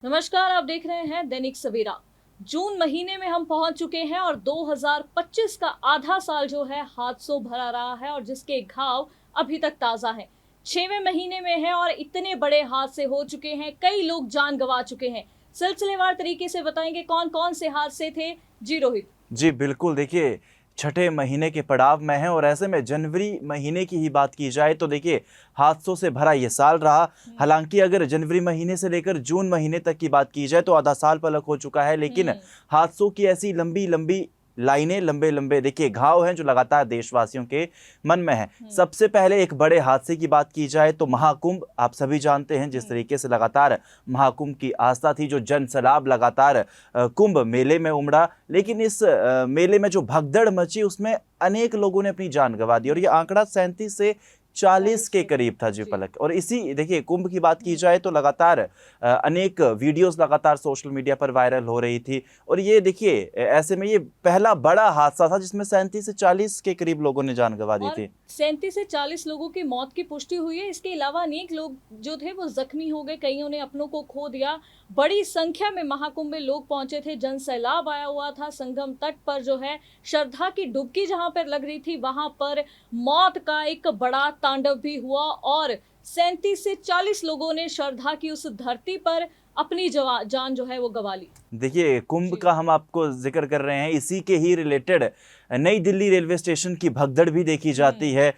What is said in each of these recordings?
नमस्कार, आप देख रहे हैं दैनिक सवेरा। जून महीने में हम पहुंच चुके हैं और 2025 का आधा साल जो है हादसों भरा रहा है और जिसके घाव अभी तक ताजा हैं। 6वें महीने में है और इतने बड़े हादसे हो चुके हैं, कई लोग जान गंवा चुके हैं। सिलसिलेवार तरीके से बताएंगे कौन कौन से हादसे थे। जी रोहित। जी बिल्कुल, देखिए छठे महीने के पड़ाव में है और ऐसे में जनवरी महीने की ही बात की जाए तो देखिए हादसों से भरा ये साल रहा। हालांकि अगर जनवरी महीने से लेकर जून महीने तक की बात की जाए तो आधा साल पलक हो चुका है, लेकिन हादसों की ऐसी लंबी लंबी लाइनें, लंबे लंबे देखिए घाव हैं जो लगातार देशवासियों के मन में है। सबसे पहले एक बड़े हादसे की बात की जाए तो महाकुंभ, आप सभी जानते हैं जिस तरीके से लगातार महाकुंभ की आस्था थी, जो जन सैलाब लगातार कुंभ मेले में उमड़ा, लेकिन इस मेले में जो भगदड़ मची उसमें अनेक लोगों ने अपनी जान गंवा दी और ये आंकड़ा 37 से 40 के करीब था जी पलक। और इसी देखिए कुंभ की बात की जाए तो लगातार अनेक वीडियोस लगातार सोशल मीडिया पर वायरल हो रही थी और ये देखिए ऐसे में ये पहला बड़ा हादसा था जिसमें 37 से 40 के करीब लोगों ने जान गंवा दी थी। 37 से 40 लोगों की मौत की पुष्टि हुई है। इसके अलावा अनेक लोग जो थे वो जख्मी हो गए, कईयों ने अपनों को खो दिया। बड़ी संख्या में महाकुंभ में लोग पहुंचे थे, जन सैलाब आया हुआ था। संगम तट पर जो है श्रद्धा की डुबकी जहां पर लग रही थी वहां पर मौत का एक बड़ा तांडव भी हुआ और 37 से 40 लोगों ने श्रद्धा की उस धरती पर अपनी जान जो है वो गंवा ली। देखिए कुंभ का हम आपको जिक्र कर रहे हैं, इसी के ही रिलेटेड नई दिल्ली रेलवे स्टेशन की भगदड़ भी देखी जाती है।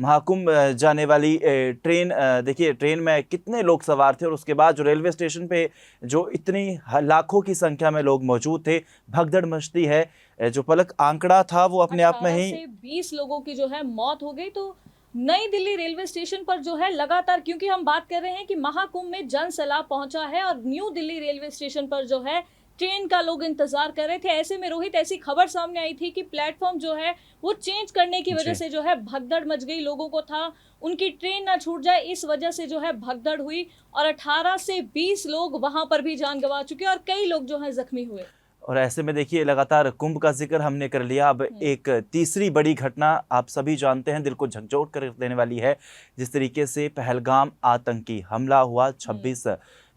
महाकुंभ जाने वाली ट्रेन, देखिए ट्रेन में कितने लोग सवार थे और उसके बाद जो रेलवे स्टेशन पे जो इतनी लाखों की संख्या में लोग मौजूद थे, भगदड़ मचती है। जो पलक आंकड़ा था वो अपने आप में 18 ही से 20 लोगों की जो है मौत हो गई। तो नई दिल्ली रेलवे स्टेशन पर जो है लगातार, क्योंकि हम बात कर रहे हैं कि महाकुंभ में जन सैलाब पहुंचा है और न्यू दिल्ली रेलवे स्टेशन पर जो है ट्रेन का लोग इंतजार कर रहे थे। ऐसे में रोहित ऐसी खबर सामने आई थी कि प्लेटफॉर्म जो है वो चेंज करने की वजह से जो है भगदड़ मच गई। लोगों को था उनकी ट्रेन ना छूट जाए, इस वजह से जो है भगदड़ हुई और 18 से 20 लोग वहां पर भी जान गंवा चुके और कई लोग जो है जख्मी हुए। और ऐसे में देखिए लगातार कुंभ का जिक्र हमने कर लिया, अब एक तीसरी बड़ी घटना आप सभी जानते हैं, दिल को झकझोर कर देने वाली है। जिस तरीके से पहलगाम आतंकी हमला हुआ, 26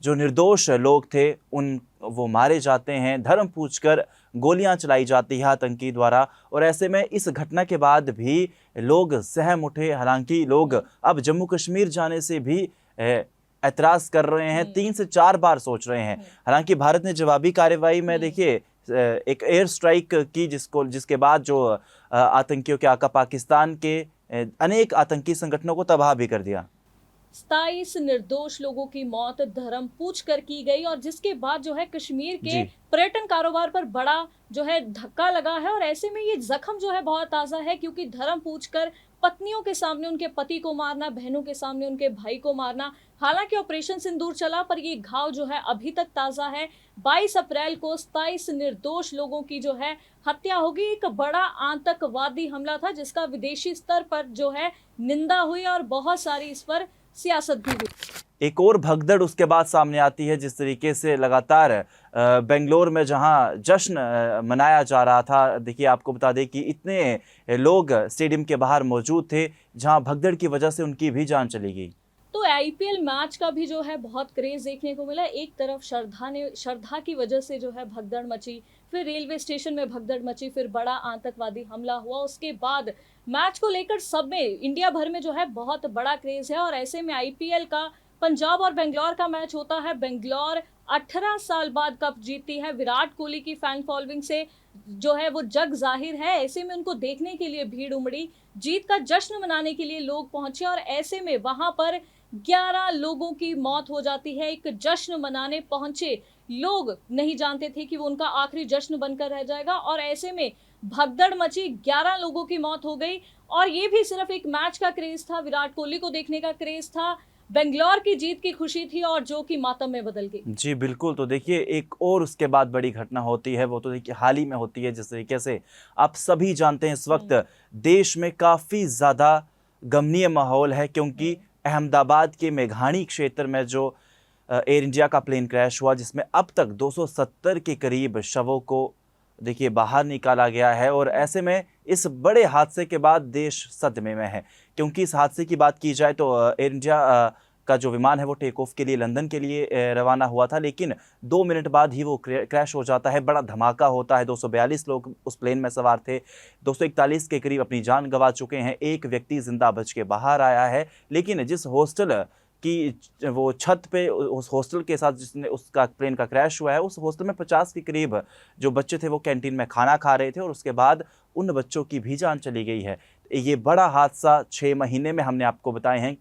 जो निर्दोष लोग थे उन वो मारे जाते हैं, धर्म पूछकर गोलियां चलाई जाती है आतंकी द्वारा। और ऐसे में इस घटना के बाद भी लोग सहम उठे। हालांकि लोग अब जम्मू कश्मीर जाने से भी ऐतराज कर रहे हैं, 3 से 4 बार सोच रहे हैं। हालांकि भारत ने जवाबी कार्रवाई में देखिए एक एयर स्ट्राइक की, जिसके बाद जो आतंकियों के आका पाकिस्तान के अनेक आतंकी संगठनों को तबाह भी कर दिया। 27 निर्दोष लोगों की मौत धर्म पूछ कर की गई और जिसके बाद जो है कश्मीर के पर्यटन कारोबार पर बड़ा जो है धक्का लगा है। और ऐसे में ये जख्म जो है बहुत ताजा है, क्योंकि धर्म पूछकर पत्नियों के सामने उनके पति को मारना, बहनों के सामने उनके भाई को मारना। हालांकि ऑपरेशन सिंदूर चला पर ये घाव जो है अभी तक ताजा है। 22 अप्रैल को 27 निर्दोष लोगों की जो है हत्या होगी। एक बड़ा आतंकवादी हमला था जिसका विदेशी स्तर पर जो है निंदा हुई और बहुत सारी इस पर सियासत भी हुई। एक और भगदड़ उसके बाद सामने आती है, जिस तरीके से लगातार बेंगलोर में जहां जश्न मनाया जा रहा था। देखिए आपको बता दें कि इतने लोग स्टेडियम के बाहर मौजूद थे जहां भगदड़ की वजह से उनकी भी जान चली गई। तो आईपीएल मैच का भी जो है बहुत क्रेज देखने को मिला। एक तरफ श्रद्धा की वजह से जो है भगदड़ मची, फिर रेलवे स्टेशन में भगदड़ मची, फिर बड़ा आतंकवादी हमला हुआ। उसके बाद मैच को लेकर सब में, इंडिया भर में जो है बहुत बड़ा क्रेज है। और ऐसे में आईपीएल का पंजाब और बेंगलोर का मैच होता है। बेंगलोर 18 साल बाद कप जीतती है। विराट कोहली की फैन फॉलोइंग से जो है वो जग जाहिर है। ऐसे में उनको देखने के लिए भीड़ उमड़ी, जीत का जश्न मनाने के लिए लोग पहुंचे और ऐसे में वहां पर 11 लोगों की मौत हो जाती है। एक जश्न मनाने पहुंचे लोग नहीं जानते थे कि वो उनका आखिरी जश्न बनकर रह जाएगा और ऐसे में भगदड़ मची, 11 लोगों की मौत हो गई। और ये भी सिर्फ एक मैच का क्रेज था, विराट कोहली को देखने का क्रेज था, बेंगलोर की जीत की खुशी थी और जो कि मातम में बदल गई। जी बिल्कुल, तो देखिए एक और उसके बाद बड़ी घटना होती है, वो तो देखिए हाल ही में होती है। जिस तरीके से आप सभी जानते हैं इस वक्त देश में काफ़ी ज़्यादा गमनीय माहौल है, क्योंकि अहमदाबाद के मेघानी क्षेत्र में जो एयर इंडिया का प्लेन क्रैश हुआ, जिसमें अब तक 270 के करीब शवों को देखिए बाहर निकाला गया है। और ऐसे में इस बड़े हादसे के बाद देश सदमे में है, क्योंकि इस हादसे की बात की जाए तो एयर इंडिया का जो विमान है वो टेक ऑफ के लिए लंदन के लिए रवाना हुआ था, लेकिन 2 मिनट बाद ही वो क्रैश हो जाता है। बड़ा धमाका होता है। 242 लोग उस प्लेन में सवार थे। 241 के करीब अपनी जान गंवा चुके हैं। एक व्यक्ति जिंदा बच के बाहर आया है। लेकिन जिस हॉस्टल कि वो छत पे उस हॉस्टल के साथ जिसने उसका प्लेन का क्रैश हुआ है, उस हॉस्टल में 50 के करीब जो बच्चे थे वो कैंटीन में खाना खा रहे थे और उसके बाद उन बच्चों की भी जान चली गई है। ये बड़ा हादसा 6 महीने में हमने आपको बताए हैं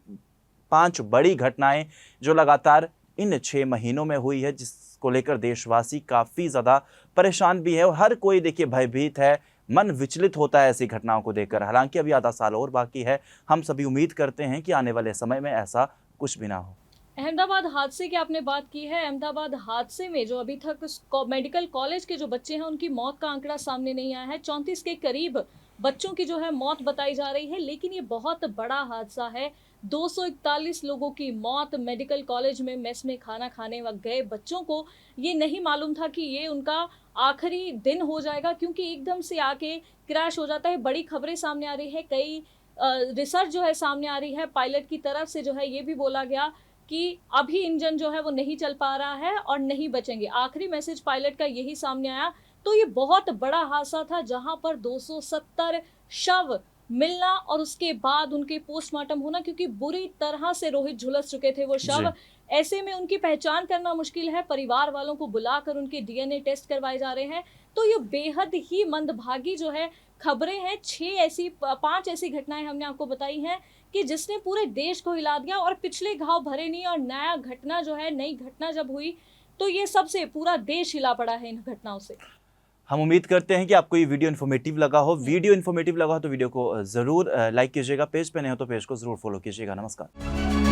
5 बड़ी घटनाएं जो लगातार इन 6 महीनों में हुई है, जिसको लेकर देशवासी काफ़ी ज़्यादा परेशान भी है और हर कोई देखिए भयभीत है, मन विचलित होता है ऐसी घटनाओं को देखकर। हालांकि अभी आधा साल और बाकी है। हम सभी उम्मीद करते हैं कि आने वाले समय में ऐसा कुछ भी ना हो। अहमदाबाद हादसे की आपने बात की है। अहमदाबाद हादसे में जो अभी तक मेडिकल कॉलेज के जो बच्चे हैं उनकी मौत का आंकड़ा सामने नहीं आया है। 34 के करीब बच्चों की जो है मौत बताई जा रही है, लेकिन ये बहुत बड़ा हादसा है। 241 लोगों की मौत। मेडिकल कॉलेज में मेस में खाना खाने वक्त गए बच्चों को ये नहीं मालूम था कि ये उनका आखिरी दिन हो जाएगा, क्योंकि एकदम से आके क्रैश हो जाता है। बड़ी खबरें सामने आ रही है, कई रिसर्च जो है सामने आ रही है। पायलट की तरफ से जो है ये भी बोला गया कि अभी इंजन जो है वो नहीं चल पा रहा है और नहीं बचेंगे। आखिरी मैसेज पायलट का यही सामने आया। तो ये बहुत बड़ा हादसा था जहां पर 270 शव मिलना और उसके बाद उनके पोस्टमार्टम होना, क्योंकि बुरी तरह से रोहित झुलस चुके थे वो शव। ऐसे में उनकी पहचान करना मुश्किल है। परिवार वालों को बुलाकर उनके डीएनए टेस्ट करवाए जा रहे हैं। तो ये बेहद ही मंदभागी जो है खबरें हैं। 5 ऐसी घटनाएं हमने आपको बताई हैं कि जिसने पूरे देश को हिला दिया और पिछले घाव भरे नहीं, और नया घटना जो है, नई घटना जब हुई तो ये सबसे पूरा देश हिला पड़ा है इन घटनाओं से। हम उम्मीद करते हैं कि आपको ये वीडियो इन्फॉर्मेटिव लगा हो। वीडियो इन्फॉर्मेटिव लगा हो तो वीडियो को ज़रूर लाइक कीजिएगा। पेज पे नए हो तो पेज को ज़रूर फॉलो कीजिएगा। नमस्कार।